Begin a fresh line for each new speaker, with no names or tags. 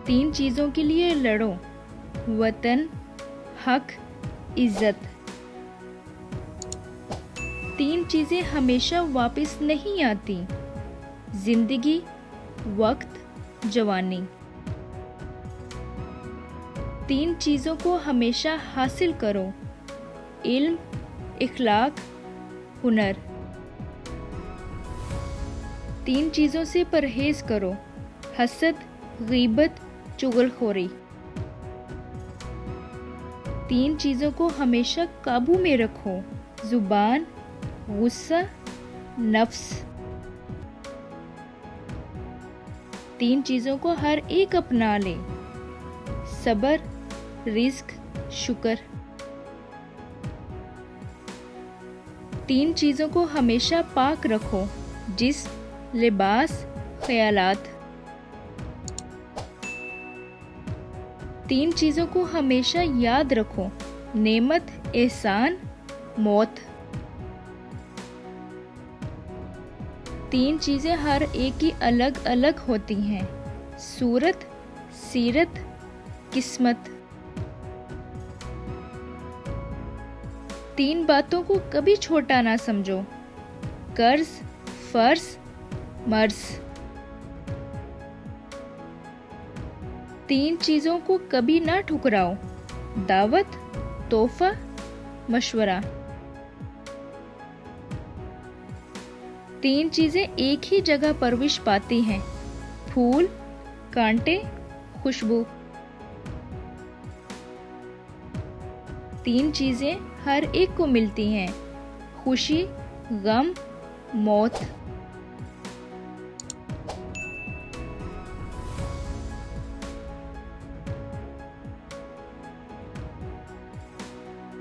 तीन चीज़ों के लिए लड़ो, वतन, हक, इज्जत। तीन चीज़ें हमेशा वापस नहीं आती, जिंदगी, वक्त, जवानी। तीन चीज़ों को हमेशा हासिल करो, इल्म, इखलाक, हुनर। तीन चीज़ों से परहेज करो, हसद, गीबत, चुगलखोरी। तीन चीज़ों को हमेशा काबू में रखो, जुबान, गुस्सा, नफ्स। तीन चीज़ों को हर एक अपना ले, सब्र, रिज़्क, शुक्र। तीन चीज़ों को हमेशा पाक रखो, जिस्म, लिबास, ख्यालात। तीन चीज़ों को हमेशा याद रखो, नेमत, एहसान, मौत। तीन चीज़ें हर एक की अलग अलग होती हैं, सूरत, सीरत, किस्मत। तीन बातों को कभी छोटा ना समझो, कर्ज, फर्ज, मर्ज। तीन चीज़ों को कभी ना ठुकराओ, दावत, तोहफा, मशवरा। तीन चीज़ें एक ही जगह परविश पाती हैं, फूल, कांटे, खुशबू। तीन चीज़ें हर एक को मिलती हैं, खुशी, गम, मौत।